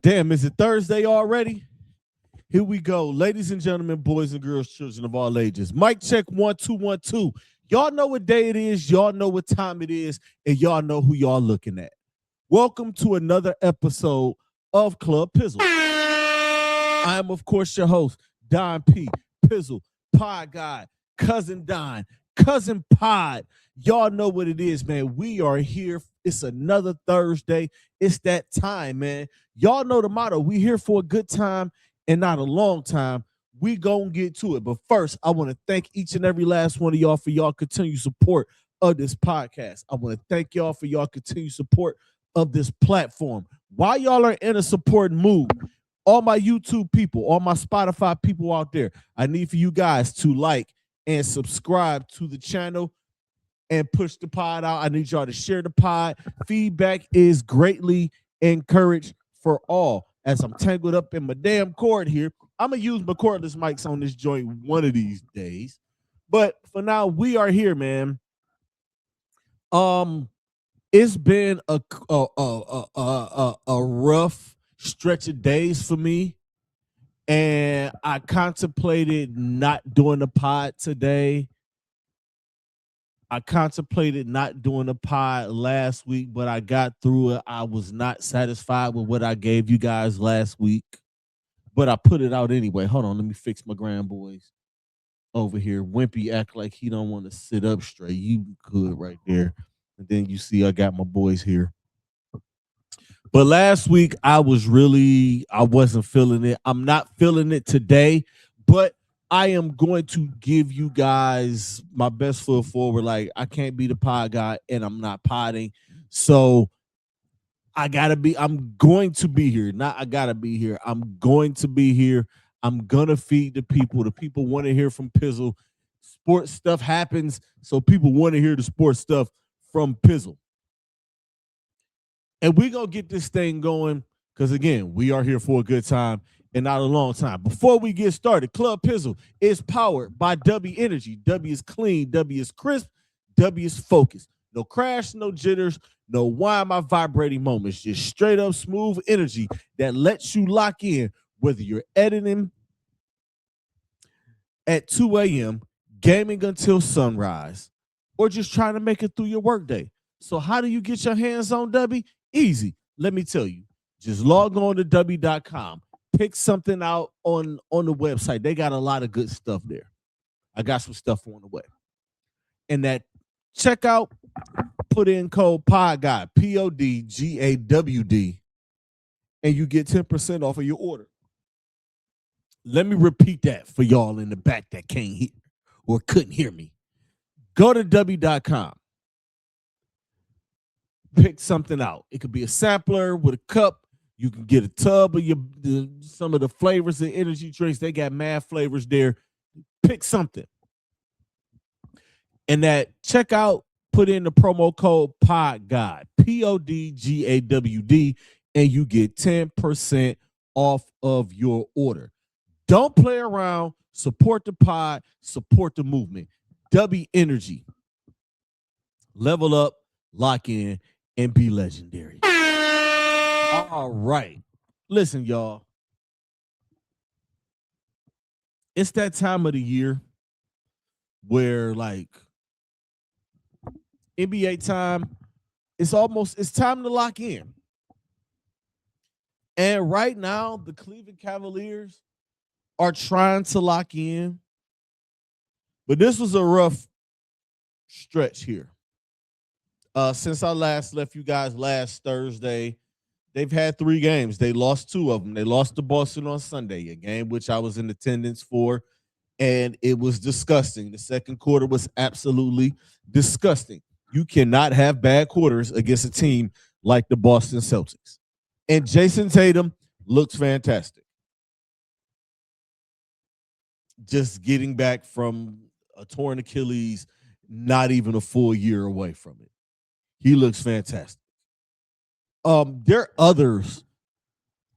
Damn, is it Thursday already? Here we go. Ladies and gentlemen, boys and girls, children of all ages. Mic check 1 2 1 2. Y'all know what day it is, y'all know what time it is, and y'all know who y'all looking at. Welcome to another episode of Club Pizzle. I am, of course, your host, Don P. Pizzle, Pod Guy, Cousin Don, Cousin Pod. Y'all know what it is, man. We are here. It's another Thursday. It's that time, man. Y'all know the motto. We here for a good time and not a long time. We gonna get to it. But first, I want to thank each and every last one of y'all for y'all continued support of this podcast. I want to thank y'all for y'all continued support of this platform. While y'all are in a support mood, all my YouTube people, all my Spotify people out there, I need for you guys to like and subscribe to the channel and push the pod out. I need y'all to share the pod. Feedback is greatly encouraged for all. As I'm tangled up in my damn cord here, I'm going to use my cordless mics on this joint one of these days. But for now, we are here, man. It's been a rough stretch of days for me, and I contemplated not doing the pod today. I contemplated not doing the pod last week, but I got through it. I was not satisfied with what I gave you guys last week, but I put it out anyway. Hold on, let me fix my grand boys over here. Wimpy act like he don't want to sit up straight. You good right there. And then you see I got my boys here. But last week I wasn't feeling it. I'm not feeling it today, but I am going to give you guys my best foot forward. Like, I can't be the pod guy and I'm not podding. So I'm going to be here. Not I gotta be here. I'm going to be here. I'm gonna feed the people. The people want to hear from Pizzle. Sports stuff happens, so people want to hear the sports stuff from Pizzle. And we're gonna get this thing going because, again, we are here for a good time and not a long time. Before we get started, Club Pizzle is powered by W Energy. W is clean, W is crisp, W is focused. No crash, no jitters, no why am I vibrating moments. Just straight up smooth energy that lets you lock in, whether you're editing at 2 a.m., gaming until sunrise, or just trying to make it through your workday. So how do you get your hands on W? Easy. Let me tell you. Just log on to W.com. Pick something out on the website. They got a lot of good stuff there. I got some stuff on the way. And that checkout, put in code PODGAWD, PODGAWD, and you get 10% off of your order. Let me repeat that for y'all in the back that can't hear or couldn't hear me. Go to W.com. Pick something out. It could be a sampler with a cup. You can get a tub of some of the flavors and energy drinks. They got mad flavors there. Pick something. And that checkout, put in the promo code PODGAWD, PODGAWD, and you get 10% off of your order. Don't play around. Support the pod. Support the movement. W Energy. Level up, lock in, and be legendary. All right. Listen, y'all. It's that time of the year where, like, NBA time, it's time to lock in. And right now, the Cleveland Cavaliers are trying to lock in. But this was a rough stretch here. Since I last left you guys last Thursday, they've had 3 games. They lost 2 of them. They lost to Boston on Sunday, a game which I was in attendance for, and it was disgusting. The second quarter was absolutely disgusting. You cannot have bad quarters against a team like the Boston Celtics. And Jason Tatum looks fantastic. Just getting back from a torn Achilles, not even a full year away from it. He looks fantastic. There are others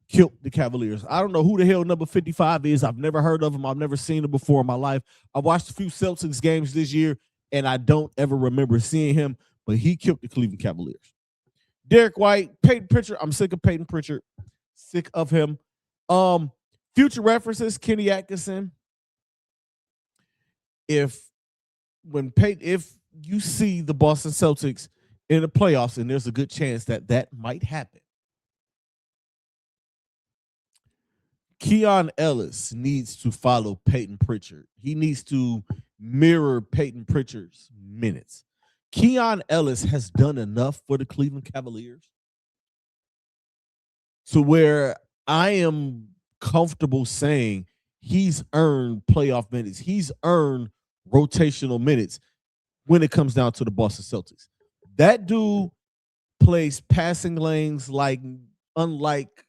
killed the Cavaliers. I don't know who the hell number 55 is. I've never heard of him. I've never seen him before in my life. I watched a few Celtics games this year, and I don't ever remember seeing him, but he killed the Cleveland Cavaliers. Derek White, Peyton Pritchard. I'm sick of Peyton Pritchard. sick of him. Um, Future references, Kenny Atkinson. If if you see the Boston Celtics in the playoffs, and there's a good chance that that might happen, Keon Ellis needs to follow Peyton Pritchard. He needs to mirror Peyton Pritchard's minutes. Keon Ellis has done enough for the Cleveland Cavaliers to where I am comfortable saying he's earned playoff minutes. He's earned rotational minutes when it comes down to the Boston Celtics. That dude plays passing lanes like unlike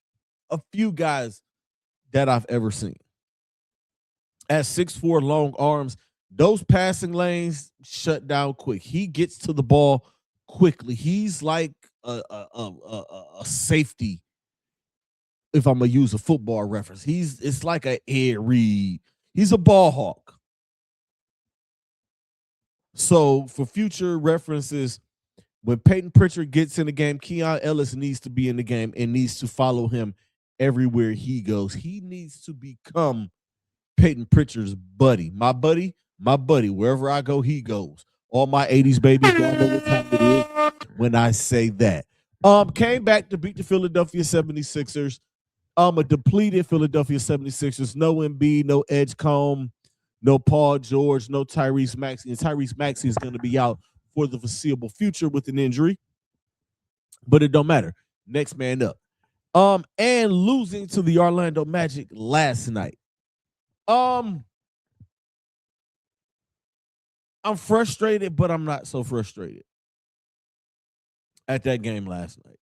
a few guys that I've ever seen. At 6'4", long arms, those passing lanes shut down quick. He gets to the ball quickly. He's like a safety. If I'm gonna use a football reference, it's like a Ed Reed. He's a ball hawk. So for future references, when Peyton Pritchard gets in the game, Keon Ellis needs to be in the game and needs to follow him everywhere he goes. He needs to become Peyton Pritchard's buddy. My buddy. Wherever I go, he goes. All my 80s babies, y'all know what time it is when I say that. Came back to beat the Philadelphia 76ers. A depleted Philadelphia 76ers. No Embiid, no Edgecombe, no Paul George, no Tyrese Maxey. And Tyrese Maxey is going to be out for the foreseeable future with an injury. But it don't matter. Next man up. And losing to the Orlando Magic last night. I'm frustrated, but I'm not so frustrated at that game last night.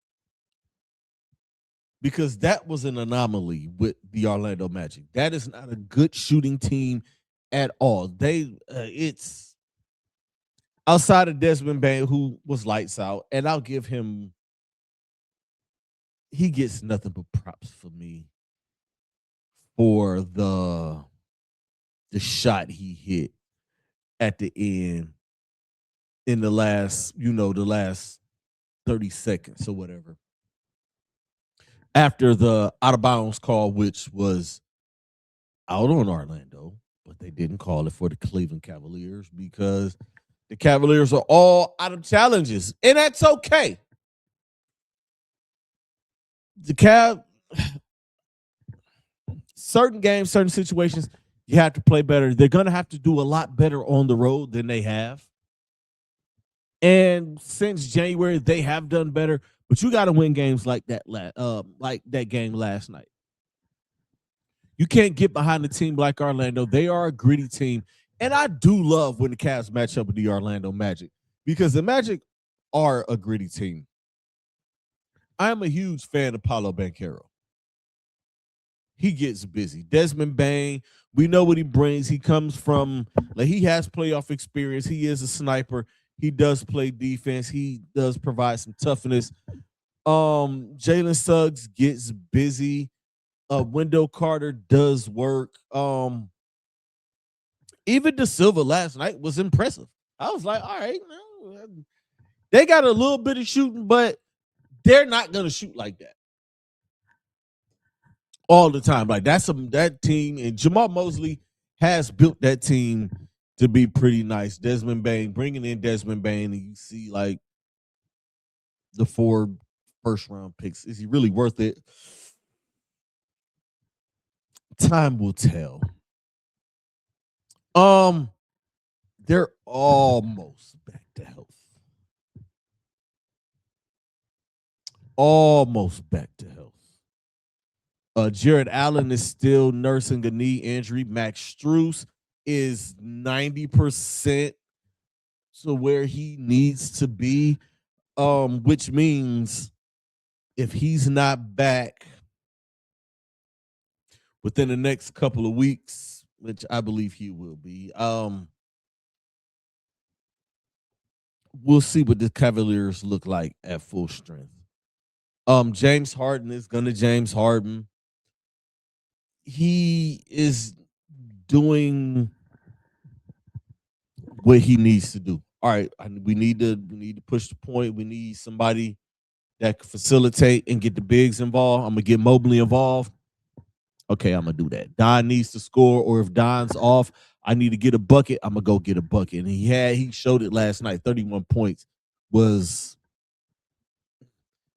Because that was an anomaly with the Orlando Magic. That is not a good shooting team at all. It's outside of Desmond Bane, who was lights out, and I'll give him, he gets nothing but props for me for the shot he hit at the end in the last 30 seconds or whatever. After the out of bounds call, which was out on Orlando, but they didn't call it for the Cleveland Cavaliers because the Cavaliers are all out of challenges, and that's okay. Certain games, certain situations, you have to play better. They're going to have to do a lot better on the road than they have. And since January, they have done better. But you got to win games like that, like that game last night. You can't get behind a team like Orlando. They are a gritty team. And I do love when the Cavs match up with the Orlando Magic because the Magic are a gritty team. I am a huge fan of Paolo Banchero. He gets busy. Desmond Bane, we know what he brings. He comes from, he has playoff experience. He is a sniper. He does play defense. He does provide some toughness. Jalen Suggs gets busy. Wendell Carter does work. Even De Silva last night was impressive. I was like, all right, they got a little bit of shooting, but they're not going to shoot like that all the time. Like that team, and Jamal Mosley has built that team to be pretty nice. Desmond Bane, bringing in Desmond Bane, and you see like the 4 first-round picks. Is he really worth it? Time will tell. They're almost back to health. Almost back to health. Jared Allen is still nursing a knee injury. Max Strus is 90% to where he needs to be, which means if he's not back within the next couple of weeks, which I believe he will be, we'll see what the Cavaliers look like at full strength. James Harden is gonna James Harden. He is doing what he needs to do. All right, we need to push the point. We need somebody that can facilitate and get the bigs involved. I'm gonna get Mobley involved. Okay, I'm gonna do that. Don needs to score, or if Don's off, I need to get a bucket. I'm gonna go get a bucket. And he showed it last night. 31 points was,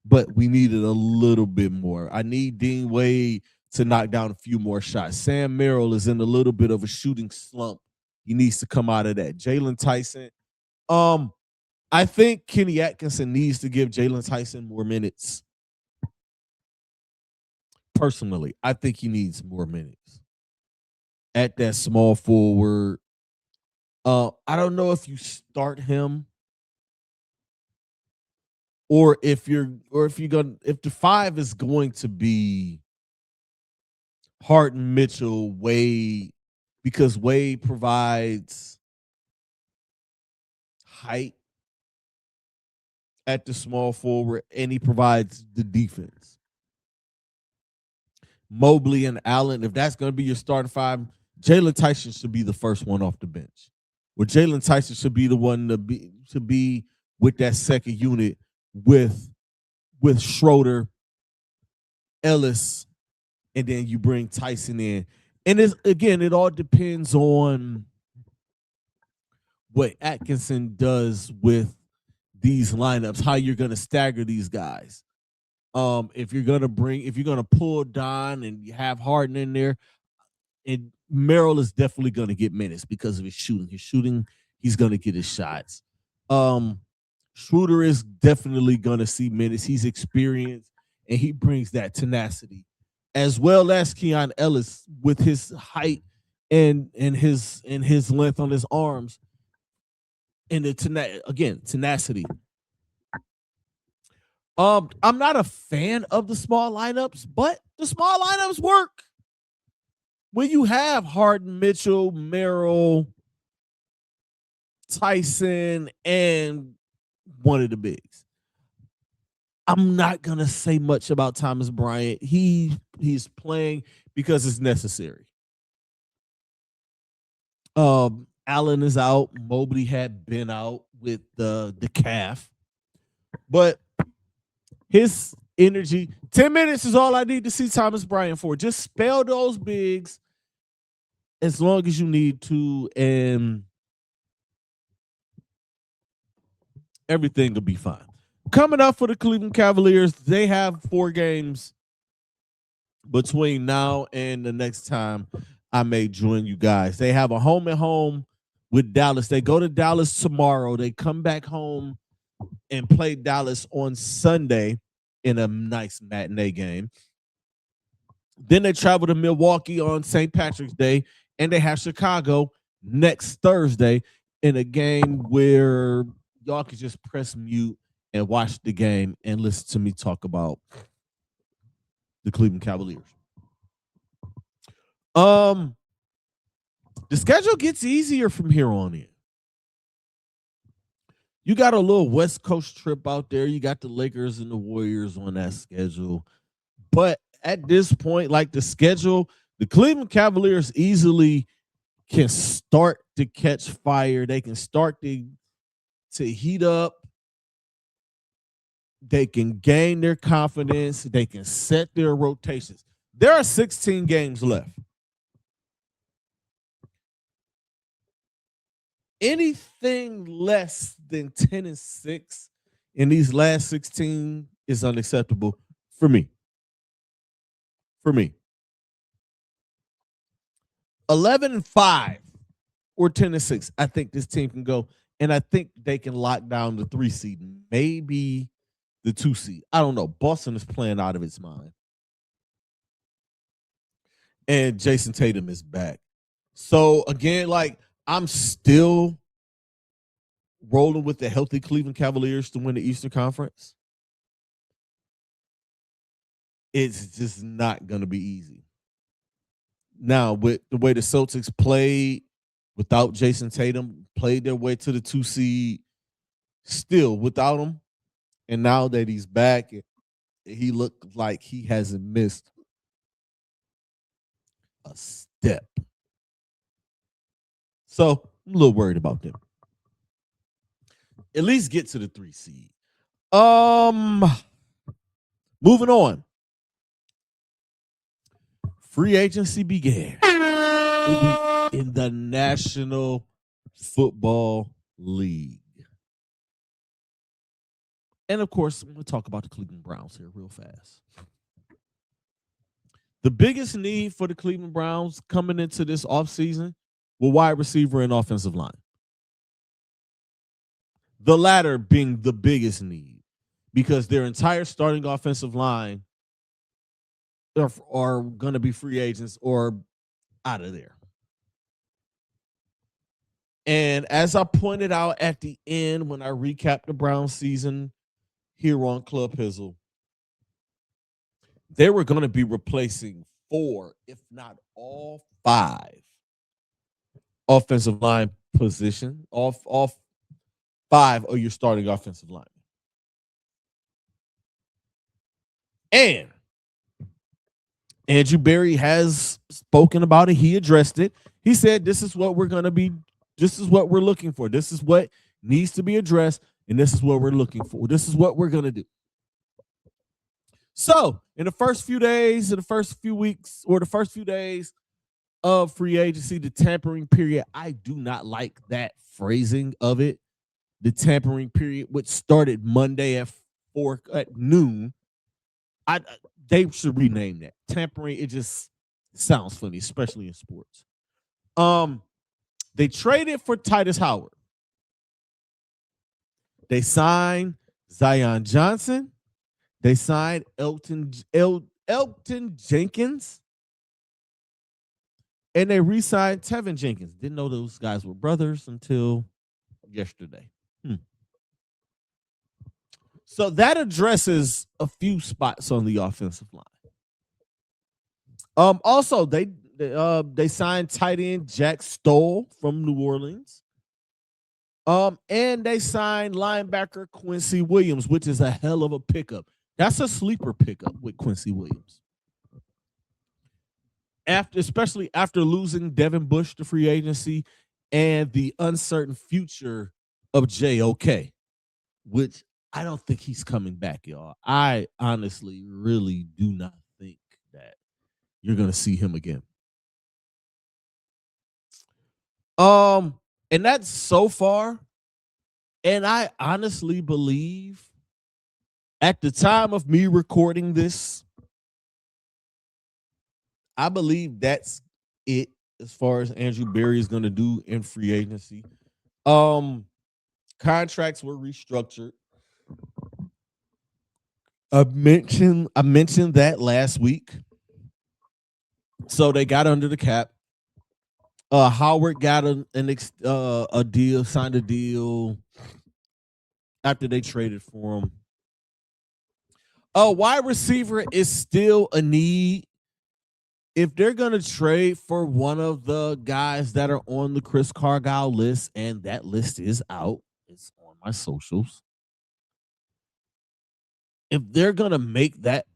but we needed a little bit more. I need Dean Wade to knock down a few more shots. Sam Merrill is in a little bit of a shooting slump. He needs to come out of that. Jalen Tyson. I think Kenny Atkinson needs to give Jalen Tyson more minutes. Personally, I think he needs more minutes at that small forward. I don't know if you start him or if the five is going to be Harden, Mitchell, Wade, because Wade provides height at the small forward and he provides the defense. Mobley and Allen, if that's going to be your starting five, Jalen Tyson should be the first one off the bench. Where Jalen Tyson should be the one to be with that second unit with Schroeder, Ellis, and then you bring Tyson in. And it all depends on what Atkinson does with these lineups, how you're going to stagger these guys. If you're gonna pull Don and you have Harden in there, and Merrill is definitely gonna get minutes because of his shooting. He's gonna get his shots. Schroeder is definitely gonna see minutes. He's experienced and he brings that tenacity, as well as Keon Ellis with his height and his length on his arms and the tenacity. I'm not a fan of the small lineups, but the small lineups work. When you have Harden, Mitchell, Merrill, Tyson, and one of the bigs. I'm not gonna say much about Thomas Bryant. He's playing because it's necessary. Allen is out. Mobley had been out with the calf, but his energy, 10 minutes is all I need to see Thomas Bryant for. Just spell those bigs as long as you need to, and everything will be fine. Coming up for the Cleveland Cavaliers, they have 4 games between now and the next time I may join you guys. They have a home and home with Dallas. They go to Dallas tomorrow. They come back home and play Dallas on Sunday in a nice matinee game. Then they travel to Milwaukee on St. Patrick's Day, and they have Chicago next Thursday in a game where y'all can just press mute and watch the game and listen to me talk about the Cleveland Cavaliers. The schedule gets easier from here on in. You got a little West Coast trip out there. You got the Lakers and the Warriors on that schedule. But at this point, like the schedule, the Cleveland Cavaliers easily can start to catch fire. They can start to heat up. They can gain their confidence. They can set their rotations. There are 16 games left. Anything less than 10-6 in these last 16 is unacceptable for me. 11-5 or 10-6, I think this team can go, and I think they can lock down the 3 seed, maybe the 2 seed. I don't know. Boston is playing out of its mind, and Jason Tatum is back. So again, like, I'm still rolling with the healthy Cleveland Cavaliers to win the Eastern Conference. It's just not going to be easy. Now, with the way the Celtics played without Jason Tatum, played their way to the 2 seed, still without him, and now that he's back, he looked like he hasn't missed a step. So I'm a little worried about them. At least get to the 3 seed. Moving on. Free agency began in the National Football League. And of course, we'll talk about the Cleveland Browns here real fast. The biggest need for the Cleveland Browns coming into this offseason were wide receiver and offensive line. The latter being the biggest need because their entire starting offensive line are going to be free agents or out of there. And as I pointed out at the end when I recapped the Browns season here on Club Hizzle, they were going to be replacing 4, if not all 5 offensive line position, all 5 of your starting offensive line. And Andrew Berry has spoken about it. He addressed it. He said, this is what we're going to be. This is what we're looking for. This is what needs to be addressed. And this is what we're looking for. This is what we're going to do. So in the first few days, in the first few weeks, or the first few days of free agency, the tampering period, I do not like that phrasing of it. The tampering period, which started Monday at noon. They should rename that. Tampering, it just sounds funny, especially in sports. They traded for Titus Howard. They signed Zion Johnson. They signed Elton Jenkins. And they re-signed Tevin Jenkins. Didn't know those guys were brothers until yesterday. So that addresses a few spots on the offensive line. Also, they signed tight end Jack Stoll from New Orleans. And they signed linebacker Quincy Williams, which is a hell of a pickup. That's a sleeper pickup with Quincy Williams. Especially after losing Devin Bush to free agency and the uncertain future of JOK, which I don't think he's coming back, y'all. I honestly really do not think that you're going to see him again. And that's so far. And I honestly believe at the time of me recording this, I believe that's it as far as Andrew Berry is going to do in free agency. Contracts were restructured. I mentioned that last week. So they got under the cap. Howard got a deal, signed a deal after they traded for him. Wide receiver is still a need. If they're going to trade for one of the guys that are on the Chris Cargile list, and that list is out, it's on my socials. If they're going to make that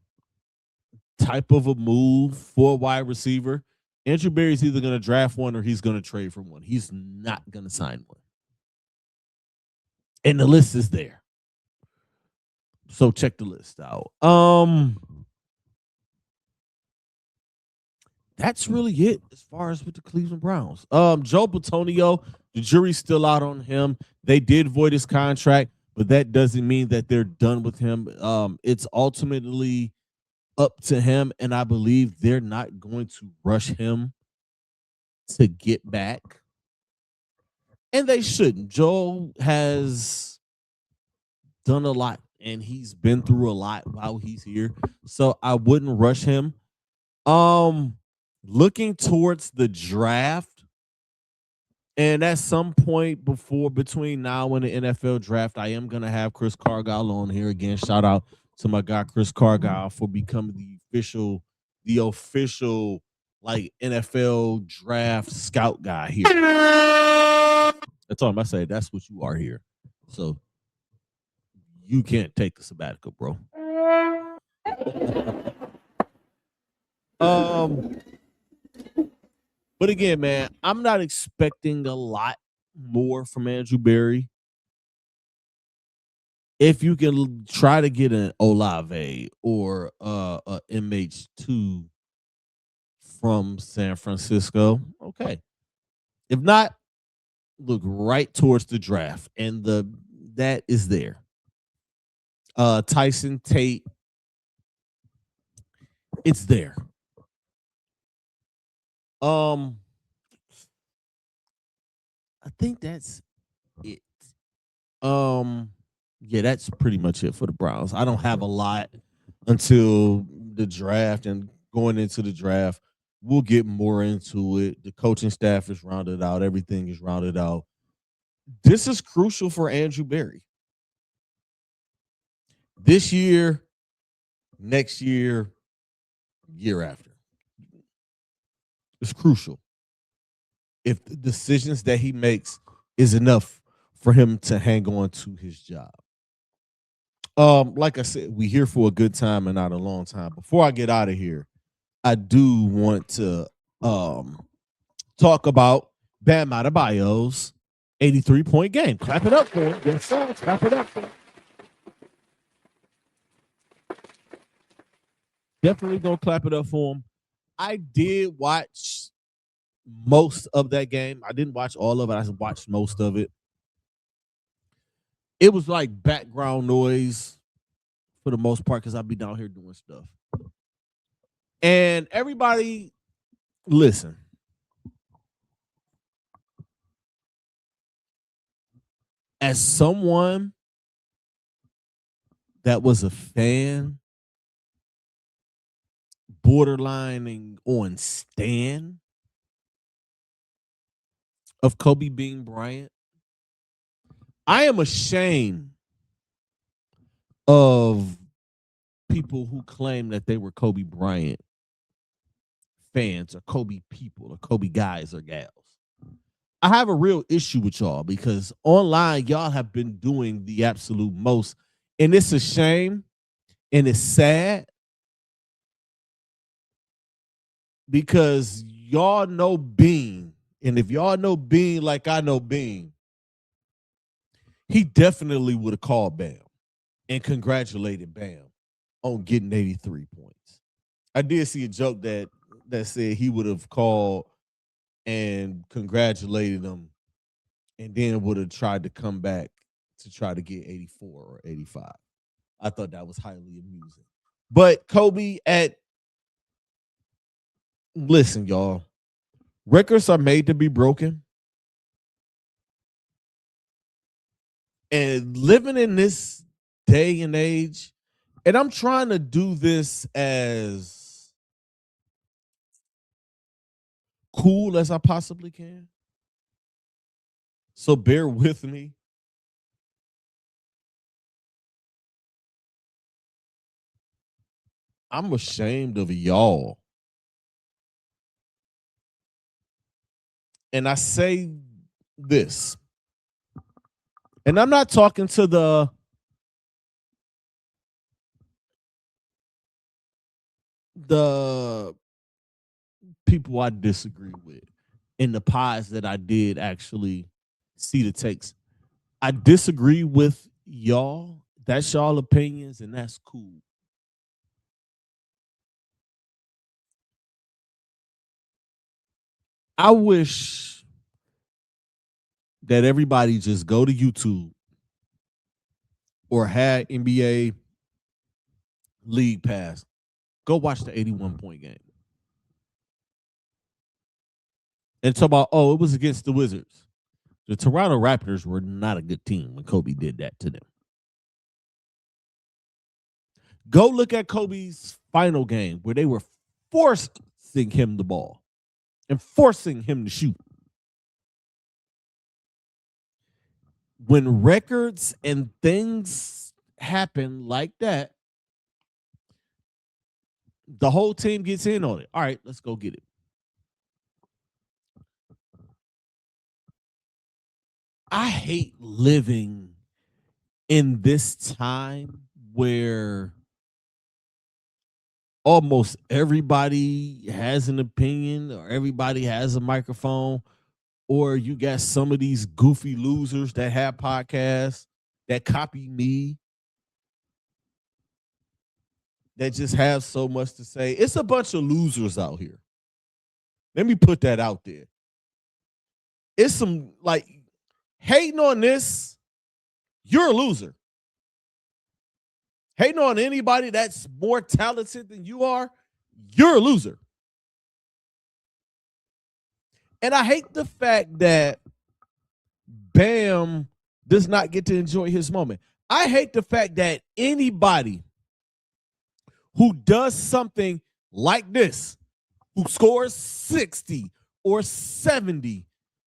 type of a move for a wide receiver, Andrew Berry's either going to draft one or he's going to trade for one. He's not going to sign one. And the list is there. So check the list out. That's really it as far as with the Cleveland Browns. Joe Bitonio, the jury's still out on him. They did void his contract, but that doesn't mean that they're done with him. It's ultimately up to him, and I believe they're not going to rush him to get back. And they shouldn't. Joe has done a lot, and he's been through a lot while he's here. So I wouldn't rush him. Looking towards the draft, and at some point between now and the NFL draft, I am going to have Chris Cargile on here again. Shout out to my guy Chris Cargile for becoming the official like NFL draft scout guy here. That's all I'm say. That's what you are here. So you can't take a sabbatical, bro. But again, man, I'm not expecting a lot more from Andrew Berry. if you can try to get an Olave or a MH2 from San Francisco, okay. If not, look right towards the draft, and that is there. Tyson Tate, it's there. I think that's it. Yeah, that's pretty much it for the Browns. I don't have a lot until the draft, and going into the draft, we'll get more into it. The coaching staff is rounded out, everything is rounded out. This is crucial for Andrew Berry. This year, next year, year after. It's crucial. If the decisions that he makes is enough for him to hang on to his job. Like I said, we here for a good time and not a long time. Before I get out of here, I do want to talk about Bam Adebayo's 83-point game. Clap it up for him. Yes, sir. Clap it up for him. Definitely gonna clap it up for him. I did watch most of that game. I didn't watch all of it. I watched most of it. It was like background noise for the most part because I'd be down here doing stuff. And everybody, listen. As someone that was a fan, borderlining on stan of Kobe Bean Bryant, I am ashamed of people who claim that they were Kobe Bryant fans or Kobe people or Kobe guys or gals. I have a real issue with y'all because online y'all have been doing the absolute most, and it's a shame and it's sad because y'all know Bean, and if y'all know Bean like I know Bean, he definitely would have called Bam and congratulated Bam on getting 83 points. I did see a joke that said he would have called and congratulated him and then would have tried to come back to try to get 84 or 85. I thought that was highly amusing. But Kobe listen, y'all, records are made to be broken. And living in this day and age, and I'm trying to do this as cool as I possibly can. So bear with me. I'm ashamed of y'all. And I say this, and I'm not talking to the people I disagree with in the pies that I did actually see the takes. I disagree with y'all. That's y'all opinions, and that's cool. I wish that everybody just go to YouTube or had NBA League Pass. Go watch the 81-point game. And talk about, oh, it was against the Wizards. The Toronto Raptors were not a good team when Kobe did that to them. Go look at Kobe's final game where they were forcing him the ball and forcing him to shoot. When records and things happen like that, the whole team gets in on it. All right, let's go get it. I hate living in this time where almost everybody has an opinion or everybody has a microphone, or you got some of these goofy losers that have podcasts that copy me that just have so much to say. It's a bunch of losers out here. Let me put that out there. It's some like hating on this, you're a loser. Hating on anybody that's more talented than you are, you're a loser. And I hate the fact that Bam does not get to enjoy his moment. I hate the fact that anybody who does something like this, who scores 60 or 70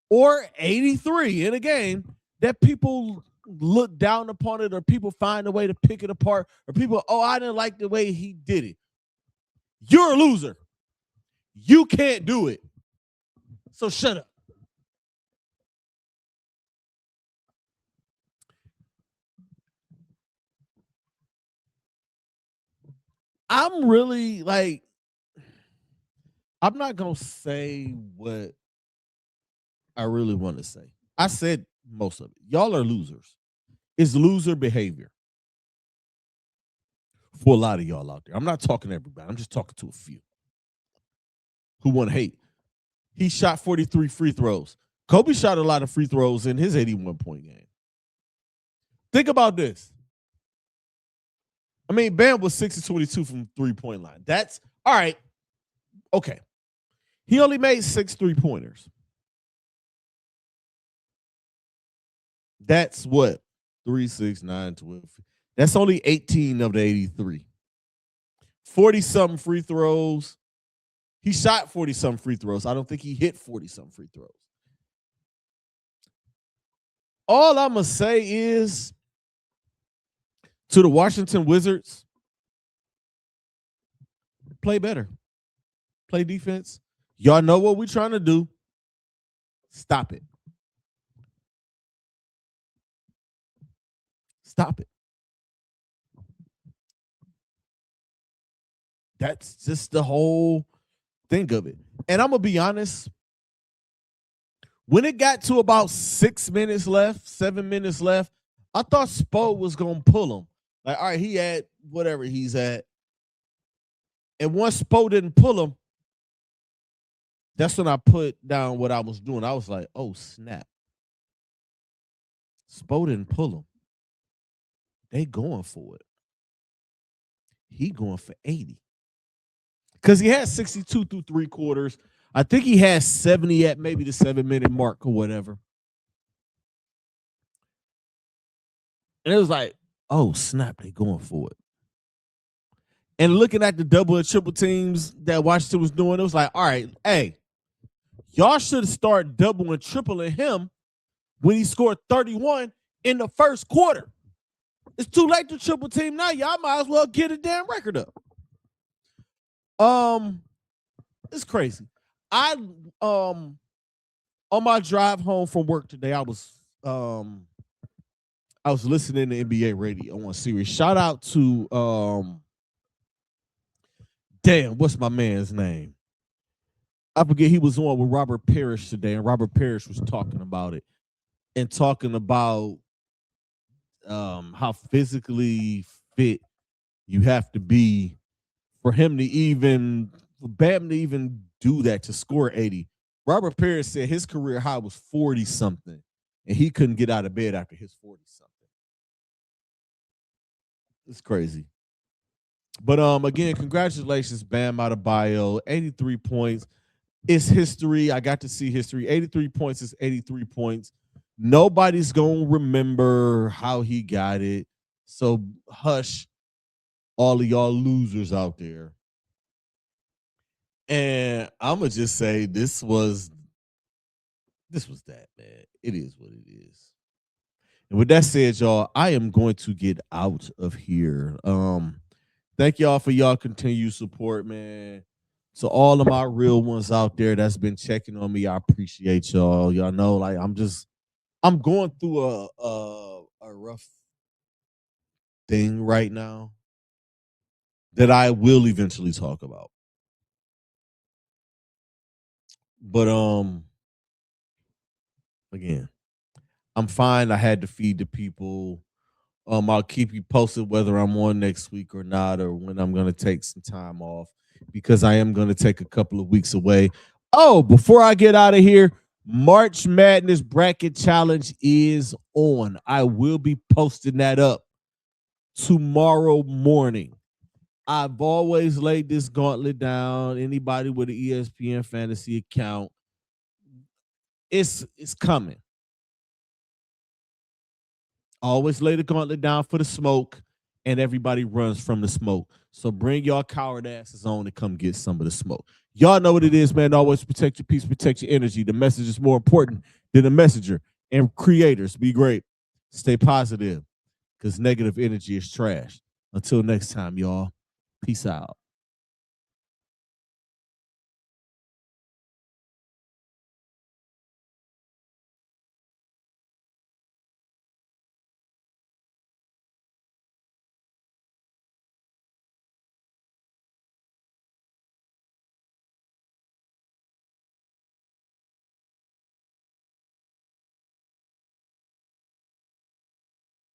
or 83 in a game, that people look down upon it, or people find a way to pick it apart, or people, oh, I didn't like the way he did it. You're a loser. You can't do it. So shut up. I'm really like, I'm not going to say what I really want to say. I said most of it. Y'all are losers. It's loser behavior for a lot of y'all out there. I'm not talking to everybody. I'm just talking to a few who want to hate. He shot 43 free throws. Kobe shot a lot of free throws in his 81-point game. Think about this. I mean, Bam was 6-22 from three-point line. That's all right. Okay. He only made 6 3-pointers. That's what? 3, 6, 9, 12. That's only 18 of the 83. 40-something free throws. He shot 40-something free throws. I don't think he hit 40-something free throws. All I'm going to say is, to the Washington Wizards, play better. Play defense. Y'all know what we're trying to do. Stop it. Stop it. That's just the whole thing of it. And I'm going to be honest. When it got to about 6 minutes left, 7 minutes left, I thought Spo was going to pull him. Like, all right, he at whatever he's at. And once Spo didn't pull him, that's when I put down what I was doing. I was like, oh, snap. Spo didn't pull him. They going for it. He going for 80. Because he had 62 through 3 quarters. I think he had 70 at maybe the 7-minute mark or whatever. And it was like, oh, snap, they going for it. And looking at the double and triple teams that Washington was doing, it was like, all right, hey, y'all should have started double and tripling him when he scored 31 in the first quarter. It's too late to triple team now. Y'all might as well get a damn record up. It's crazy. I on my drive home from work today, I was listening to NBA radio on Sirius. Shout out to damn, what's my man's name? I forget. He was on with Robert Parrish today, and Robert Parrish was talking about it and talking about how physically fit you have to be for him to even, for Bam to even do that, to score 80. Robert Parrish said his career high was 40 something, and he couldn't get out of bed after his 40 something. It's crazy. But again, congratulations, Bam Adebayo. 83 points. It's history. I got to see history. 83 points is 83 points. Nobody's going to remember how he got it. So hush, all of y'all losers out there. And I'm going to just say this was that, man. It is what it is. And with that said, y'all, I am going to get out of here. Thank y'all for y'all continued support, man. So all of my real ones out there that's been checking on me, I appreciate y'all. Y'all know, like, I'm going through a rough thing right now that I will eventually talk about. But again, I'm fine. I had to feed the people. I'll keep you posted whether I'm on next week or not, or when I'm gonna take some time off because I am gonna take a couple of weeks away. Oh, before I get out of here, March Madness Bracket Challenge is on. I will be posting that up tomorrow morning. I've always laid this gauntlet down. Anybody with an ESPN fantasy account, it's coming. Always lay the gauntlet down for the smoke, and everybody runs from the smoke. So bring y'all coward asses on and come get some of the smoke. Y'all know what it is, man. Always protect your peace, protect your energy. The message is more important than the messenger. And creators, be great. Stay positive, because negative energy is trash. Until next time, y'all. Peace out.